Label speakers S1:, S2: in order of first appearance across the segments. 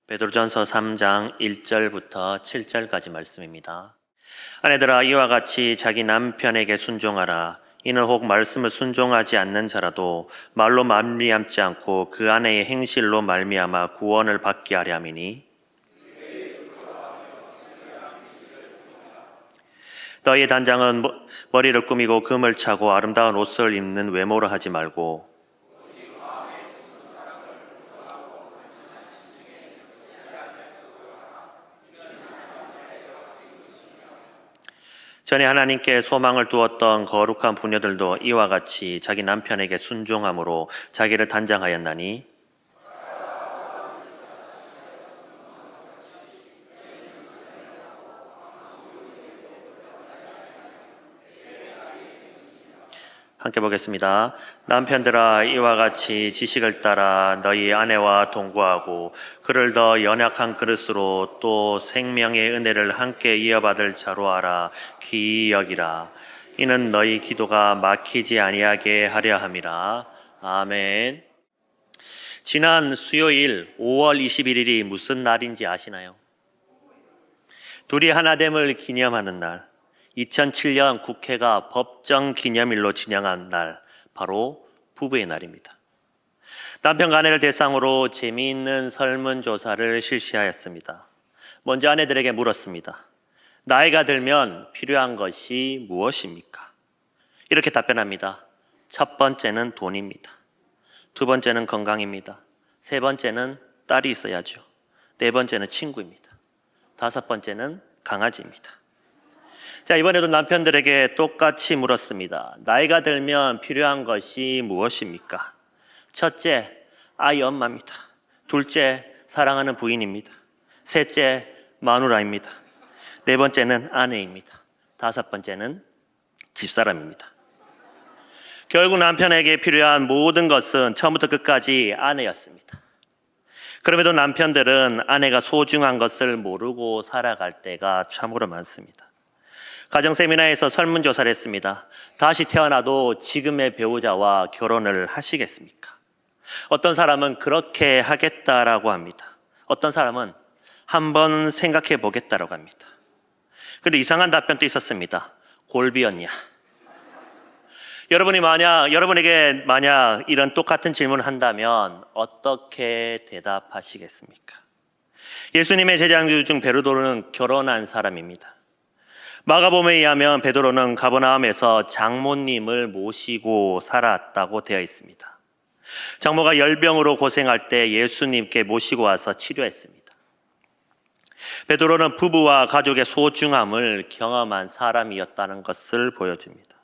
S1: 베드로전서 3장 1절부터 7절까지 말씀입니다. 아내들아, 이와 같이 자기 남편에게 순종하라. 이는 혹 말씀을 순종하지 않는 자라도 말로 말미암지 않고 그 아내의 행실로 말미암아 구원을 받게 하려 함이니, 너희 단장은 머리를 꾸미고 금을 차고 아름다운 옷을 입는 외모로 하지 말고, 전에 하나님께 소망을 두었던 거룩한 부녀들도 이와 같이 자기 남편에게 순종함으로 자기를 단장하였나니, 함께 보겠습니다. 남편들아, 이와 같이 지식을 따라 너희 아내와 동거하고 그를 더 연약한 그릇으로 또 생명의 은혜를 함께 이어받을 자로 알아 귀히 여기라. 이는 너희 기도가 막히지 아니하게 하려 함이라. 아멘. 지난 수요일 5월 21일이 무슨 날인지 아시나요? 둘이 하나됨을 기념하는 날, 2007년 국회가 법정 기념일로 지정한 날, 바로 부부의 날입니다. 남편과 아내를 대상으로 재미있는 설문조사를 실시하였습니다. 먼저 아내들에게 물었습니다. 나이가 들면 필요한 것이 무엇입니까? 이렇게 답변합니다. 첫 번째는 돈입니다. 두 번째는 건강입니다. 세 번째는 딸이 있어야죠. 네 번째는 친구입니다. 다섯 번째는 강아지입니다. 자, 이번에도 남편들에게 똑같이 물었습니다. 나이가 들면 필요한 것이 무엇입니까? 첫째, 아이 엄마입니다. 둘째, 사랑하는 부인입니다. 셋째, 마누라입니다. 네 번째는 아내입니다. 다섯 번째는 집사람입니다. 결국 남편에게 필요한 모든 것은 처음부터 끝까지 아내였습니다. 그럼에도 남편들은 아내가 소중한 것을 모르고 살아갈 때가 참으로 많습니다. 가정 세미나에서 설문조사를 했습니다. 다시 태어나도 지금의 배우자와 결혼을 하시겠습니까? 어떤 사람은 그렇게 하겠다라고 합니다. 어떤 사람은 한번 생각해 보겠다라고 합니다. 그런데 이상한 답변도 있었습니다. 골비였냐? 여러분에게 만약 이런 똑같은 질문을 한다면 어떻게 대답하시겠습니까? 예수님의 제자 중 베드로는 결혼한 사람입니다. 마가복음에 의하면 베드로는 가버나움에서 장모님을 모시고 살았다고 되어 있습니다. 장모가 열병으로 고생할 때 예수님께 모시고 와서 치료했습니다. 베드로는 부부와 가족의 소중함을 경험한 사람이었다는 것을 보여줍니다.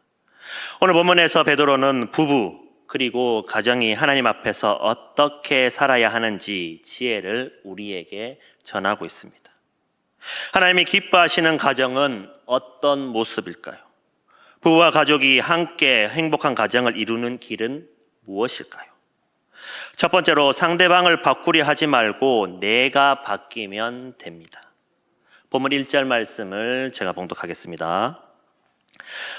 S1: 오늘 본문에서 베드로는 부부 그리고 가정이 하나님 앞에서 어떻게 살아야 하는지 지혜를 우리에게 전하고 있습니다. 하나님이 기뻐하시는 가정은 어떤 모습일까요? 부부와 가족이 함께 행복한 가정을 이루는 길은 무엇일까요? 첫 번째로 상대방을 바꾸려 하지 말고 내가 바뀌면 됩니다. 본문 1절 말씀을 제가 봉독하겠습니다.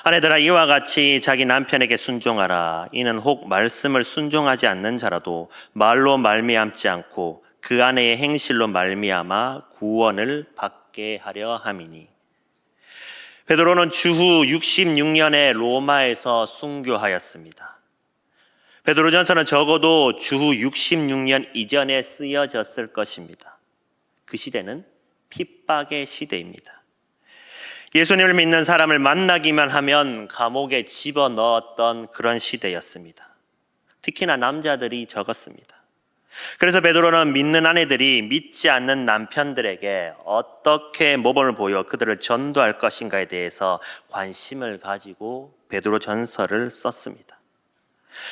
S1: 아내들아, 이와 같이 자기 남편에게 순종하라. 이는 혹 말씀을 순종하지 않는 자라도 말로 말미암지 않고 그 아내의 행실로 말미암아 구원을 받게 하려 함이니. 베드로는 주후 66년에 로마에서 순교하였습니다. 베드로전서는 적어도 주후 66년 이전에 쓰여졌을 것입니다. 그 시대는 핍박의 시대입니다. 예수님을 믿는 사람을 만나기만 하면 감옥에 집어넣었던 그런 시대였습니다. 특히나 남자들이 적었습니다. 그래서 베드로는 믿는 아내들이 믿지 않는 남편들에게 어떻게 모범을 보여 그들을 전도할 것인가에 대해서 관심을 가지고 베드로 전서를 썼습니다.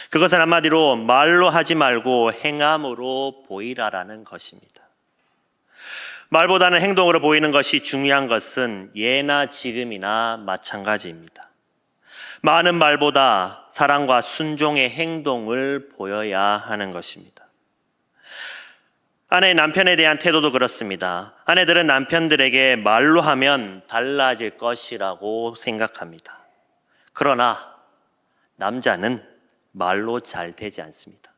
S1: 그것은 한마디로 말로 하지 말고 행함으로 보이라라는 것입니다. 말보다는 행동으로 보이는 것이 중요한 것은 예나 지금이나 마찬가지입니다. 많은 말보다 사랑과 순종의 행동을 보여야 하는 것입니다. 아내의 남편에 대한 태도도 그렇습니다. 아내들은 남편들에게 말로 하면 달라질 것이라고 생각합니다. 그러나 남자는 말로 잘 되지 않습니다.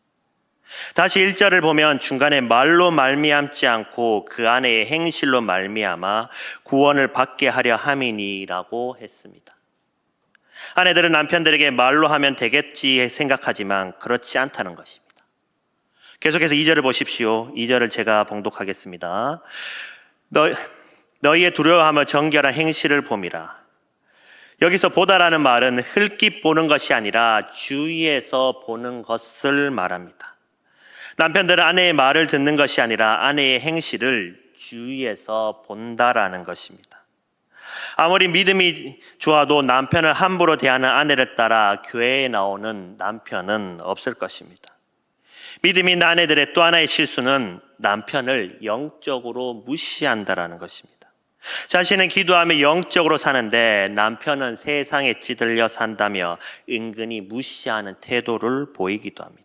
S1: 다시 1절을 보면 중간에 말로 말미암지 않고 그 아내의 행실로 말미암아 구원을 받게 하려 함이니라고 했습니다. 아내들은 남편들에게 말로 하면 되겠지 생각하지만 그렇지 않다는 것입니다. 계속해서 2절을 보십시오. 2절을 제가 봉독하겠습니다. 너희의 두려워하며 정결한 행실을 봄이라. 여기서 보다라는 말은 흙깃 보는 것이 아니라 주위에서 보는 것을 말합니다. 남편들은 아내의 말을 듣는 것이 아니라 아내의 행실을 주위에서 본다라는 것입니다. 아무리 믿음이 좋아도 남편을 함부로 대하는 아내를 따라 교회에 나오는 남편은 없을 것입니다. 믿음이 있는 아내들의 또 하나의 실수는 남편을 영적으로 무시한다라는 것입니다. 자신은 기도하며 영적으로 사는데 남편은 세상에 찌들려 산다며 은근히 무시하는 태도를 보이기도 합니다.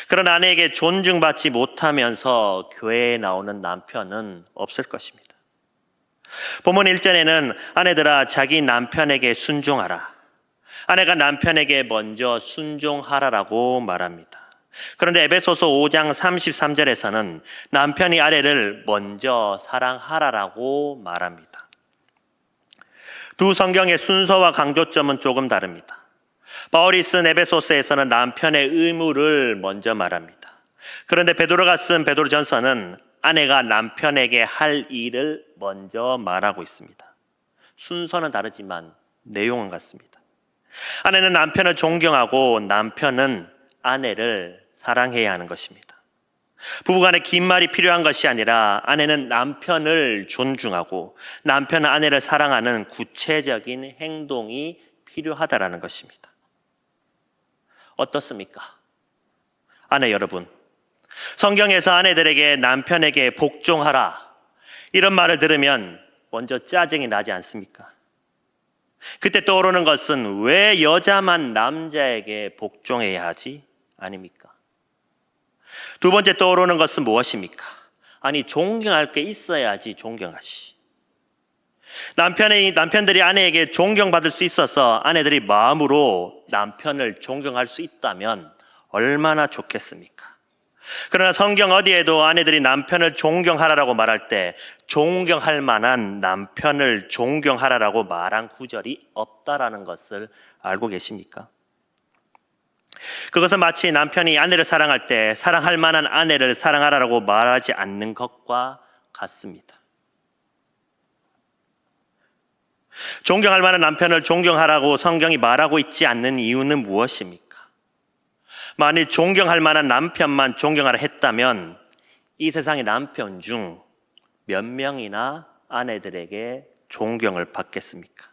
S1: 그런 아내에게 존중받지 못하면서 교회에 나오는 남편은 없을 것입니다. 본문 1절에는 아내들아 자기 남편에게 순종하라. 아내가 남편에게 먼저 순종하라라고 말합니다. 그런데 에베소서 5장 33절에서는 남편이 아내를 먼저 사랑하라라고 말합니다. 두 성경의 순서와 강조점은 조금 다릅니다. 바울이 쓴 에베소서에서는 남편의 의무를 먼저 말합니다. 그런데 베드로가 쓴 베드로전서는 아내가 남편에게 할 일을 먼저 말하고 있습니다. 순서는 다르지만 내용은 같습니다. 아내는 남편을 존경하고 남편은 아내를 사랑해야 하는 것입니다. 부부간에 긴 말이 필요한 것이 아니라 아내는 남편을 존중하고 남편은 아내를 사랑하는 구체적인 행동이 필요하다라는 것입니다. 어떻습니까? 아내 여러분, 성경에서 아내들에게 남편에게 복종하라 이런 말을 들으면 먼저 짜증이 나지 않습니까? 그때 떠오르는 것은 왜 여자만 남자에게 복종해야 하지? 아닙니까? 두 번째 떠오르는 것은 무엇입니까? 아니, 존경할 게 있어야지 존경하지. 남편들이 아내에게 존경받을 수 있어서 아내들이 마음으로 남편을 존경할 수 있다면 얼마나 좋겠습니까? 그러나 성경 어디에도 아내들이 남편을 존경하라고 말할 때 존경할 만한 남편을 존경하라고 말한 구절이 없다라는 것을 알고 계십니까? 그것은 마치 남편이 아내를 사랑할 때 사랑할 만한 아내를 사랑하라고 말하지 않는 것과 같습니다. 존경할 만한 남편을 존경하라고 성경이 말하고 있지 않는 이유는 무엇입니까? 만일 존경할 만한 남편만 존경하라 했다면 이 세상의 남편 중 몇 명이나 아내들에게 존경을 받겠습니까?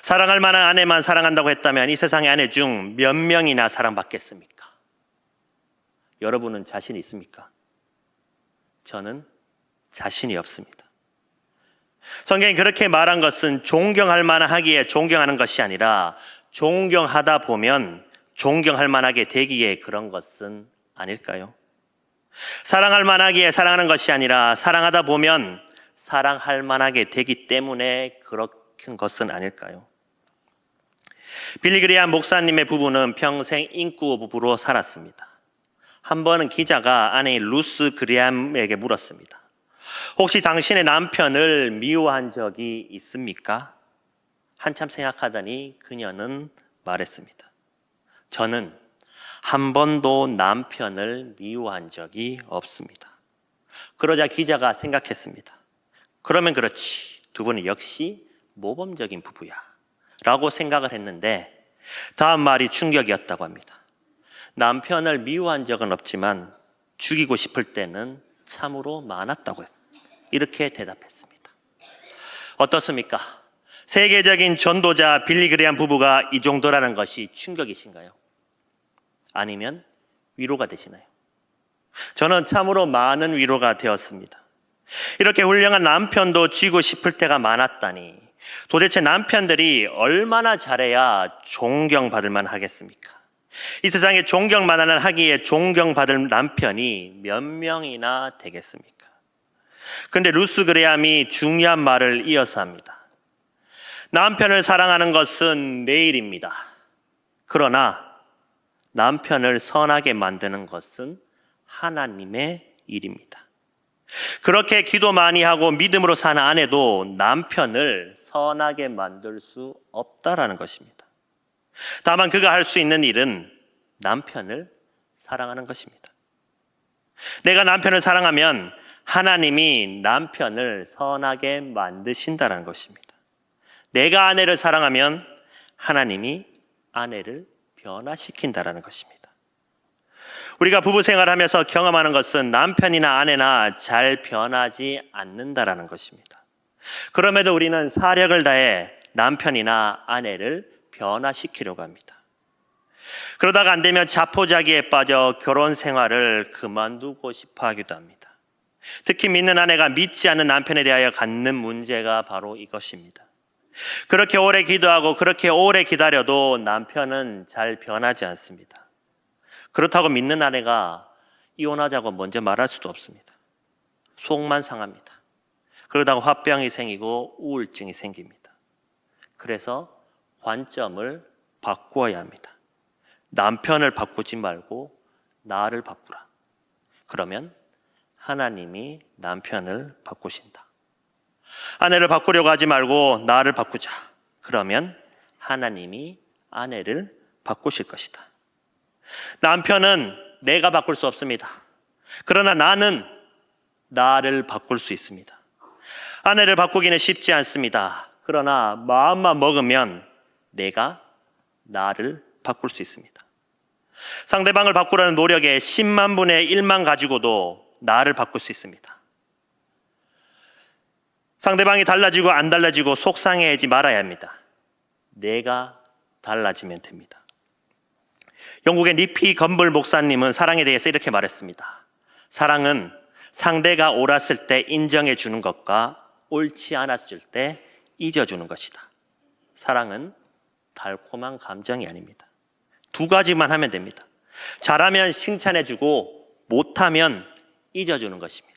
S1: 사랑할 만한 아내만 사랑한다고 했다면 이 세상의 아내 중 몇 명이나 사랑받겠습니까? 여러분은 자신 있습니까? 저는 자신이 없습니다. 성경이 그렇게 말한 것은 존경할 만하기에 존경하는 것이 아니라 존경하다 보면 존경할 만하게 되기에 그런 것은 아닐까요? 사랑할 만하기에 사랑하는 것이 아니라 사랑하다 보면 사랑할 만하게 되기 때문에 그런 것은 아닐까요? 빌리 그레이엄 목사님의 부부는 평생 인구 부부로 살았습니다. 한 번은 기자가 아내인 루스 그레이엄에게 물었습니다. 혹시 당신의 남편을 미워한 적이 있습니까? 한참 생각하더니 그녀는 말했습니다. 저는 한 번도 남편을 미워한 적이 없습니다. 그러자 기자가 생각했습니다. 그러면 그렇지, 두 분은 역시 모범적인 부부야 라고 생각을 했는데 다음 말이 충격이었다고 합니다. 남편을 미워한 적은 없지만 죽이고 싶을 때는 참으로 많았다고요. 이렇게 대답했습니다. 어떻습니까? 세계적인 전도자 빌리 그레이엄 부부가 이 정도라는 것이 충격이신가요? 아니면 위로가 되시나요? 저는 참으로 많은 위로가 되었습니다. 이렇게 훌륭한 남편도 쥐고 싶을 때가 많았다니 도대체 남편들이 얼마나 잘해야 존경받을 만하겠습니까? 이 세상에 존경만을 하기에 존경받을 남편이 몇 명이나 되겠습니까? 그런데 루스 그레이엄이 중요한 말을 이어서 합니다. 남편을 사랑하는 것은 내 일입니다. 그러나 남편을 선하게 만드는 것은 하나님의 일입니다. 그렇게 기도 많이 하고 믿음으로 사는 아내도 남편을 선하게 만들 수 없다라는 것입니다. 다만 그가 할 수 있는 일은 남편을 사랑하는 것입니다. 내가 남편을 사랑하면 하나님이 남편을 선하게 만드신다는 것입니다. 내가 아내를 사랑하면 하나님이 아내를 변화시킨다는 것입니다. 우리가 부부 생활하면서 경험하는 것은 남편이나 아내나 잘 변하지 않는다라는 것입니다. 그럼에도 우리는 사력을 다해 남편이나 아내를 변화시키려고 합니다. 그러다가 안 되면 자포자기에 빠져 결혼 생활을 그만두고 싶어 하기도 합니다. 특히 믿는 아내가 믿지 않는 남편에 대하여 갖는 문제가 바로 이것입니다. 그렇게 오래 기도하고 그렇게 오래 기다려도 남편은 잘 변하지 않습니다. 그렇다고 믿는 아내가 이혼하자고 먼저 말할 수도 없습니다. 속만 상합니다. 그러다가 화병이 생기고 우울증이 생깁니다. 그래서 관점을 바꾸어야 합니다. 남편을 바꾸지 말고 나를 바꾸라. 그러면 하나님이 남편을 바꾸신다. 아내를 바꾸려고 하지 말고 나를 바꾸자. 그러면 하나님이 아내를 바꾸실 것이다. 남편은 내가 바꿀 수 없습니다. 그러나 나는 나를 바꿀 수 있습니다. 아내를 바꾸기는 쉽지 않습니다. 그러나 마음만 먹으면 내가 나를 바꿀 수 있습니다. 상대방을 바꾸려는 노력에 10만 분의 1만 가지고도 나를 바꿀 수 있습니다. 상대방이 달라지고 안 달라지고 속상해하지 말아야 합니다. 내가 달라지면 됩니다. 영국의 니피 건블 목사님은 사랑에 대해서 이렇게 말했습니다. 사랑은 상대가 옳았을 때 인정해 주는 것과 옳지 않았을 때 잊어주는 것이다. 사랑은 달콤한 감정이 아닙니다. 두 가지만 하면 됩니다. 잘하면 칭찬해주고 못하면 잊어주는 것입니다.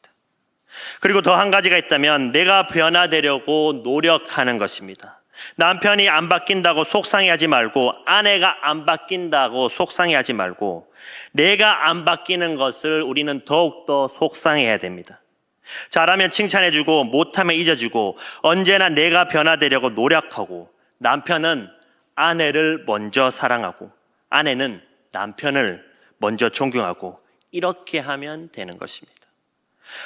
S1: 그리고 더 한 가지가 있다면 내가 변화되려고 노력하는 것입니다. 남편이 안 바뀐다고 속상해하지 말고 아내가 안 바뀐다고 속상해하지 말고 내가 안 바뀌는 것을 우리는 더욱더 속상해해야 됩니다. 잘하면 칭찬해주고 못하면 잊어주고 언제나 내가 변화되려고 노력하고 남편은 아내를 먼저 사랑하고 아내는 남편을 먼저 존경하고 이렇게 하면 되는 것입니다.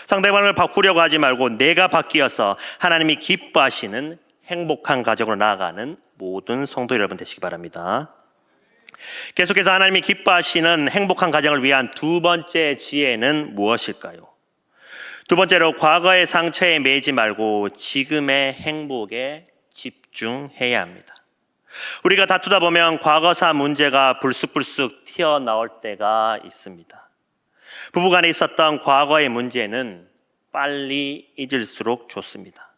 S1: 상대방을 바꾸려고 하지 말고 내가 바뀌어서 하나님이 기뻐하시는 행복한 가정으로 나아가는 모든 성도 여러분 되시기 바랍니다. 계속해서 하나님이 기뻐하시는 행복한 가정을 위한 두 번째 지혜는 무엇일까요? 두 번째로 과거의 상처에 매이지 말고 지금의 행복에 집중해야 합니다. 우리가 다투다 보면 과거사 문제가 불쑥불쑥 튀어나올 때가 있습니다. 부부간에 있었던 과거의 문제는 빨리 잊을수록 좋습니다.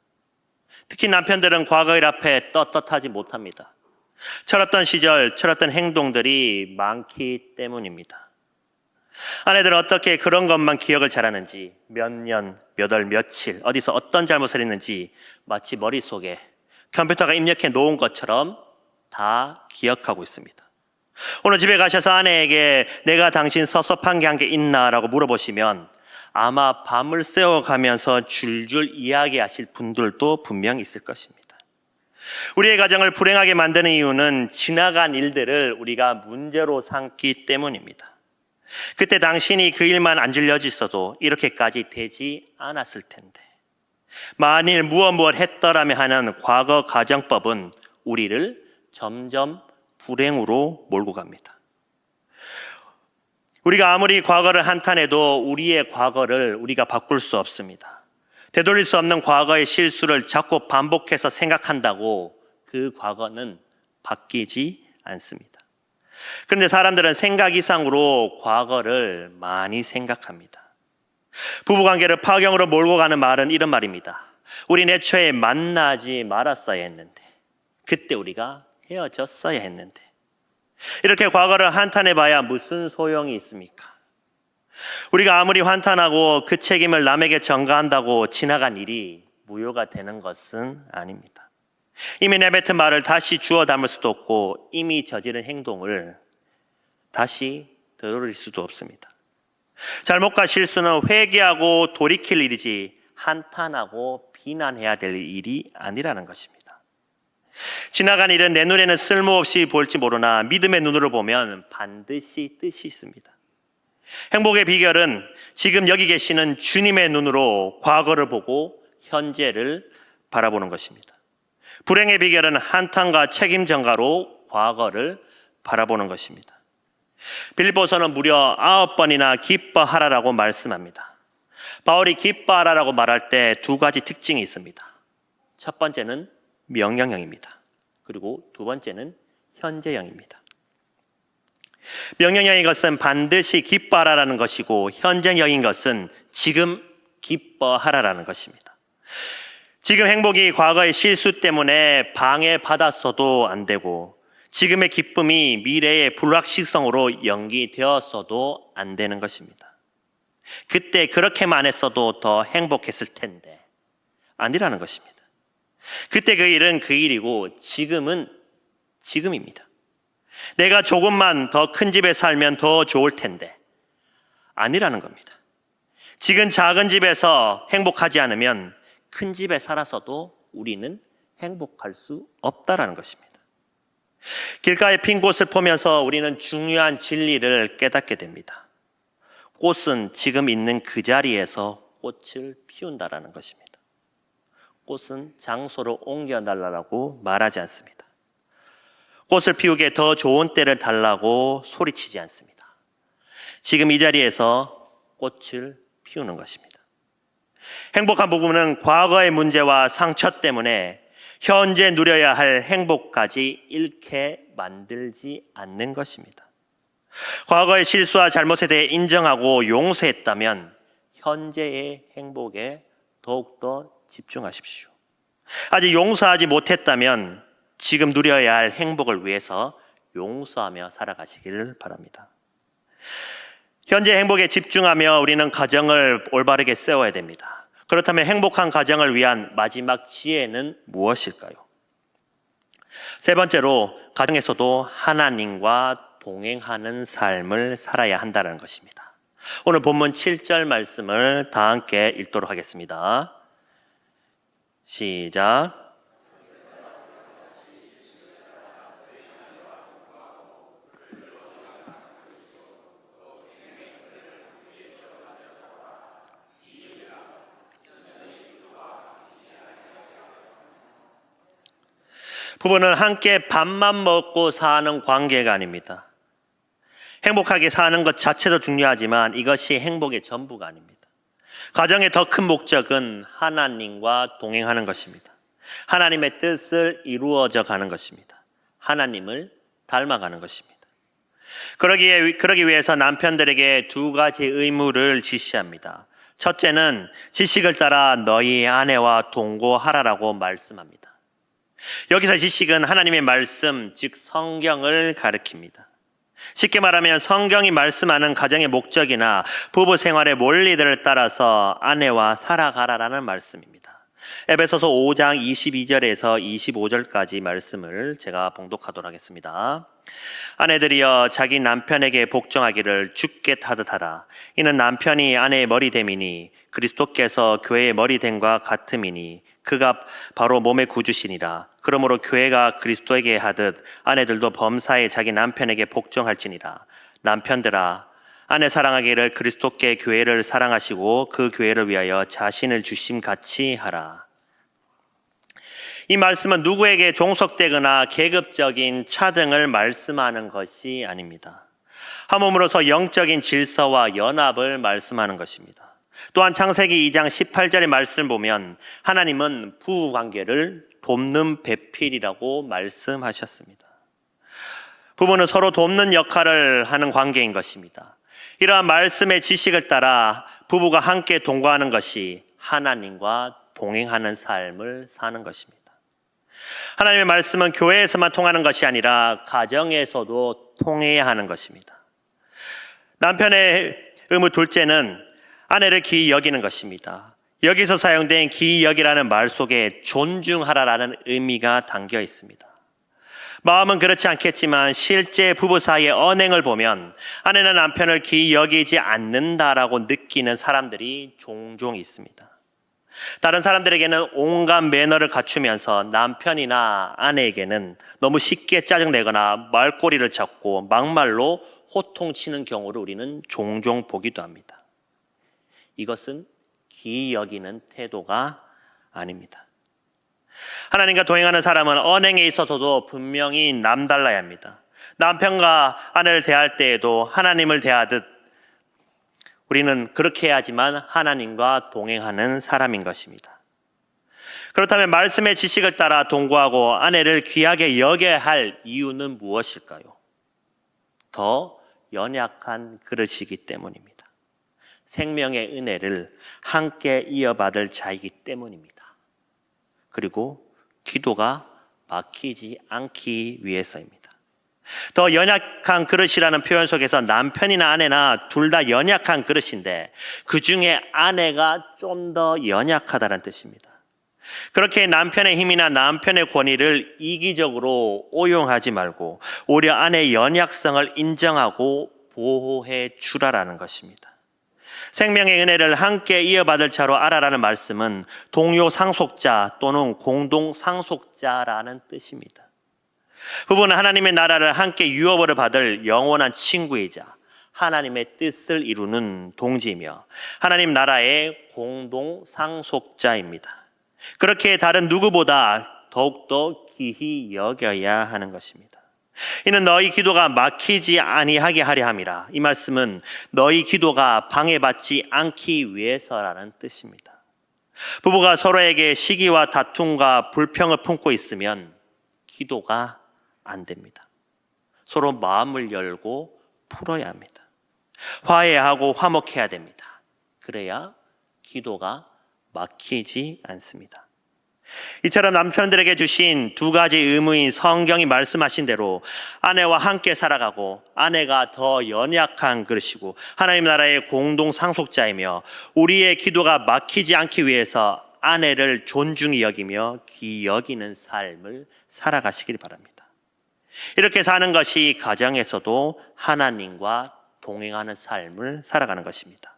S1: 특히 남편들은 과거 일 앞에 떳떳하지 못합니다. 철없던 시절, 철없던 행동들이 많기 때문입니다. 아내들은 어떻게 그런 것만 기억을 잘하는지 몇 년, 몇 월, 며칠 어디서 어떤 잘못을 했는지 마치 머릿속에 컴퓨터가 입력해 놓은 것처럼 다 기억하고 있습니다. 오늘 집에 가셔서 아내에게 내가 당신 섭섭한 게 한 게 있나 라고 물어보시면 아마 밤을 새워가면서 줄줄 이야기하실 분들도 분명 있을 것입니다. 우리의 가정을 불행하게 만드는 이유는 지나간 일들을 우리가 문제로 삼기 때문입니다. 그때 당신이 그 일만 안 질려졌어도 이렇게까지 되지 않았을 텐데 만일 무엇 했더라면 하는 과거 가정법은 우리를 점점 불행으로 몰고 갑니다. 우리가 아무리 과거를 한탄해도 우리의 과거를 우리가 바꿀 수 없습니다. 되돌릴 수 없는 과거의 실수를 자꾸 반복해서 생각한다고 그 과거는 바뀌지 않습니다. 그런데 사람들은 생각 이상으로 과거를 많이 생각합니다. 부부관계를 파경으로 몰고 가는 말은 이런 말입니다. 우린 애초에 만나지 말았어야 했는데 그때 우리가 헤어졌어야 했는데 이렇게 과거를 한탄해봐야 무슨 소용이 있습니까? 우리가 아무리 한탄하고 그 책임을 남에게 전가한다고 지나간 일이 무효가 되는 것은 아닙니다. 이미 내뱉은 말을 다시 주워 담을 수도 없고 이미 저지른 행동을 다시 되돌릴 수도 없습니다. 잘못과 실수는 회개하고 돌이킬 일이지 한탄하고 비난해야 될 일이 아니라는 것입니다. 지나간 일은 내 눈에는 쓸모없이 보일지 모르나 믿음의 눈으로 보면 반드시 뜻이 있습니다. 행복의 비결은 지금 여기 계시는 주님의 눈으로 과거를 보고 현재를 바라보는 것입니다. 불행의 비결은 한탄과 책임 전가로 과거를 바라보는 것입니다. 빌립보서는 무려 9번이나 기뻐하라라고 말씀합니다. 바울이 기뻐하라라고 말할 때 두 가지 특징이 있습니다. 첫 번째는 명령형입니다. 그리고 두 번째는 현재형입니다. 명령형인 것은 반드시 기뻐하라라는 것이고 현재형인 것은 지금 기뻐하라라는 것입니다. 지금 행복이 과거의 실수 때문에 방해받았어도 안 되고 지금의 기쁨이 미래의 불확실성으로 연기되었어도 안 되는 것입니다. 그때 그렇게만 했어도 더 행복했을 텐데 아니라는 것입니다. 그때 그 일은 그 일이고 지금은 지금입니다. 내가 조금만 더 큰 집에 살면 더 좋을 텐데 아니라는 겁니다. 지금 작은 집에서 행복하지 않으면 큰 집에 살아서도 우리는 행복할 수 없다라는 것입니다. 길가에 핀 꽃을 보면서 우리는 중요한 진리를 깨닫게 됩니다. 꽃은 지금 있는 그 자리에서 꽃을 피운다라는 것입니다. 꽃은 장소로 옮겨달라고 말하지 않습니다. 꽃을 피우기에 더 좋은 때를 달라고 소리치지 않습니다. 지금 이 자리에서 꽃을 피우는 것입니다. 행복한 부부는 과거의 문제와 상처 때문에 현재 누려야 할 행복까지 잃게 만들지 않는 것입니다. 과거의 실수와 잘못에 대해 인정하고 용서했다면 현재의 행복에 더욱더 집중하십시오. 아직 용서하지 못했다면 지금 누려야 할 행복을 위해서 용서하며 살아가시기를 바랍니다. 현재 행복에 집중하며 우리는 가정을 올바르게 세워야 됩니다. 그렇다면 행복한 가정을 위한 마지막 지혜는 무엇일까요? 세 번째로 가정에서도 하나님과 동행하는 삶을 살아야 한다는 것입니다. 오늘 본문 7절 말씀을 다 함께 읽도록 하겠습니다. 시작. 부부는 함께 밥만 먹고 사는 관계가 아닙니다. 행복하게 사는 것 자체도 중요하지만 이것이 행복의 전부가 아닙니다. 가정의 더 큰 목적은 하나님과 동행하는 것입니다. 하나님의 뜻을 이루어져 가는 것입니다. 하나님을 닮아가는 것입니다. 그러기 위해서 남편들에게 두 가지 의무를 지시합니다. 첫째는 지식을 따라 너희 아내와 동거하라라고 말씀합니다. 여기서 지식은 하나님의 말씀, 즉 성경을 가리킵니다. 쉽게 말하면 성경이 말씀하는 가정의 목적이나 부부 생활의 원리들을 따라서 아내와 살아가라라는 말씀입니다. 에베소서 5장 22절에서 25절까지 말씀을 제가 봉독하도록 하겠습니다. 아내들이여 자기 남편에게 복종하기를 주께 타듯하라. 이는 남편이 아내의 머리됨이니 그리스도께서 교회의 머리됨과 같음이니 그가 바로 몸의 구주시니라. 그러므로 교회가 그리스도에게 하듯 아내들도 범사에 자기 남편에게 복종할지니라. 남편들아 아내 사랑하기를 그리스도께 교회를 사랑하시고 그 교회를 위하여 자신을 주심같이 하라. 이 말씀은 누구에게 종속되거나 계급적인 차등을 말씀하는 것이 아닙니다. 한 몸으로서 영적인 질서와 연합을 말씀하는 것입니다. 또한 창세기 2장 18절의 말씀을 보면 하나님은 부부관계를 돕는 배필이라고 말씀하셨습니다. 부부는 서로 돕는 역할을 하는 관계인 것입니다. 이러한 말씀의 지식을 따라 부부가 함께 동거하는 것이 하나님과 동행하는 삶을 사는 것입니다. 하나님의 말씀은 교회에서만 통하는 것이 아니라 가정에서도 통해야 하는 것입니다. 남편의 의무 둘째는 아내를 기이 여기는 것입니다. 여기서 사용된 기이 여기라는 말 속에 존중하라라는 의미가 담겨 있습니다. 마음은 그렇지 않겠지만 실제 부부 사이의 언행을 보면 아내는 남편을 귀히 여기지 않는다라고 느끼는 사람들이 종종 있습니다. 다른 사람들에게는 온갖 매너를 갖추면서 남편이나 아내에게는 너무 쉽게 짜증내거나 말꼬리를 잡고 막말로 호통치는 경우를 우리는 종종 보기도 합니다. 이것은 귀히 여기는 태도가 아닙니다. 하나님과 동행하는 사람은 언행에 있어서도 분명히 남달라야 합니다. 남편과 아내를 대할 때에도 하나님을 대하듯 우리는 그렇게 해야지만 하나님과 동행하는 사람인 것입니다. 그렇다면 말씀의 지식을 따라 동거하고 아내를 귀하게 여겨야 할 이유는 무엇일까요? 더 연약한 그릇이기 때문입니다. 생명의 은혜를 함께 이어받을 자이기 때문입니다. 그리고 기도가 막히지 않기 위해서입니다. 더 연약한 그릇이라는 표현 속에서 남편이나 아내나 둘 다 연약한 그릇인데 그 중에 아내가 좀 더 연약하다는 뜻입니다. 그렇게 남편의 힘이나 남편의 권위를 이기적으로 오용하지 말고 오히려 아내의 연약성을 인정하고 보호해 주라라는 것입니다. 생명의 은혜를 함께 이어받을 자로 알아라는 말씀은 동료 상속자 또는 공동 상속자라는 뜻입니다. 부부는 하나님의 나라를 함께 유업을 받을 영원한 친구이자 하나님의 뜻을 이루는 동지이며 하나님 나라의 공동 상속자입니다. 그렇게 다른 누구보다 더욱더 귀히 여겨야 하는 것입니다. 이는 너희 기도가 막히지 아니하게 하려 함이라. 이 말씀은 너희 기도가 방해받지 않기 위해서라는 뜻입니다. 부부가 서로에게 시기와 다툼과 불평을 품고 있으면 기도가 안 됩니다. 서로 마음을 열고 풀어야 합니다. 화해하고 화목해야 됩니다. 그래야 기도가 막히지 않습니다. 이처럼 남편들에게 주신 두 가지 의무인 성경이 말씀하신 대로 아내와 함께 살아가고 아내가 더 연약한 그릇이고 하나님 나라의 공동 상속자이며 우리의 기도가 막히지 않기 위해서 아내를 존중히 여기며 귀히 여기는 삶을 살아가시길 바랍니다. 이렇게 사는 것이 가정에서도 하나님과 동행하는 삶을 살아가는 것입니다.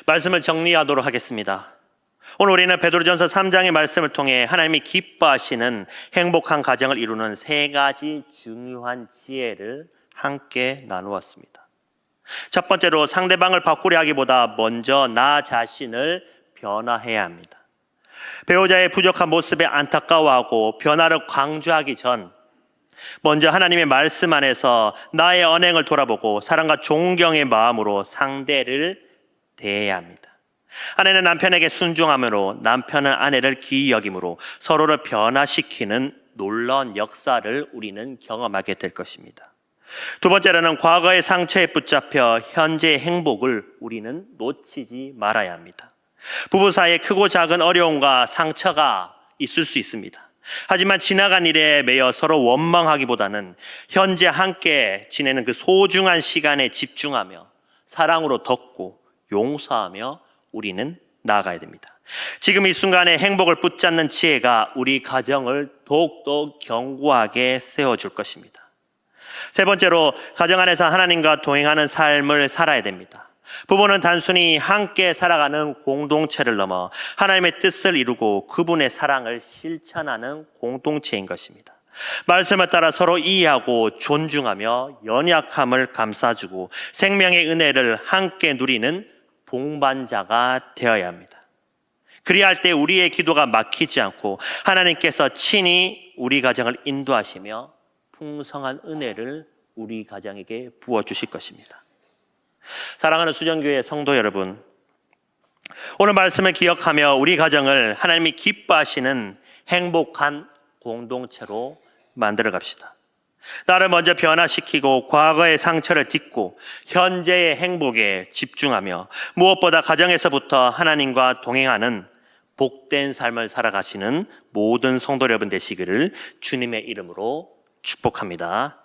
S1: 말씀을 정리하도록 하겠습니다. 오늘 우리는 베드로전서 3장의 말씀을 통해 하나님이 기뻐하시는 행복한 가정을 이루는 세 가지 중요한 지혜를 함께 나누었습니다. 첫 번째로 상대방을 바꾸려 하기보다 먼저 나 자신을 변화해야 합니다. 배우자의 부족한 모습에 안타까워하고 변화를 강조하기 전 먼저 하나님의 말씀 안에서 나의 언행을 돌아보고 사랑과 존경의 마음으로 상대를 대해야 합니다. 아내는 남편에게 순종함으로 남편은 아내를 귀히 여김으로 서로를 변화시키는 놀라운 역사를 우리는 경험하게 될 것입니다. 두 번째로는 과거의 상처에 붙잡혀 현재의 행복을 우리는 놓치지 말아야 합니다. 부부 사이에 크고 작은 어려움과 상처가 있을 수 있습니다. 하지만 지나간 일에 매여 서로 원망하기보다는 현재 함께 지내는 그 소중한 시간에 집중하며 사랑으로 덮고 용서하며 우리는 나아가야 됩니다. 지금 이 순간에 행복을 붙잡는 지혜가 우리 가정을 더욱더 견고하게 세워줄 것입니다. 세 번째로 가정 안에서 하나님과 동행하는 삶을 살아야 됩니다. 부부는 단순히 함께 살아가는 공동체를 넘어 하나님의 뜻을 이루고 그분의 사랑을 실천하는 공동체인 것입니다. 말씀을 따라 서로 이해하고 존중하며 연약함을 감싸주고 생명의 은혜를 함께 누리는 동반자가 되어야 합니다. 그리할 때 우리의 기도가 막히지 않고 하나님께서 친히 우리 가정을 인도하시며 풍성한 은혜를 우리 가정에게 부어주실 것입니다. 사랑하는 수정교회 성도 여러분, 오늘 말씀을 기억하며 우리 가정을 하나님이 기뻐하시는 행복한 공동체로 만들어 갑시다. 나를 먼저 변화시키고 과거의 상처를 딛고 현재의 행복에 집중하며 무엇보다 가정에서부터 하나님과 동행하는 복된 삶을 살아가시는 모든 성도 여러분 되시기를 주님의 이름으로 축복합니다.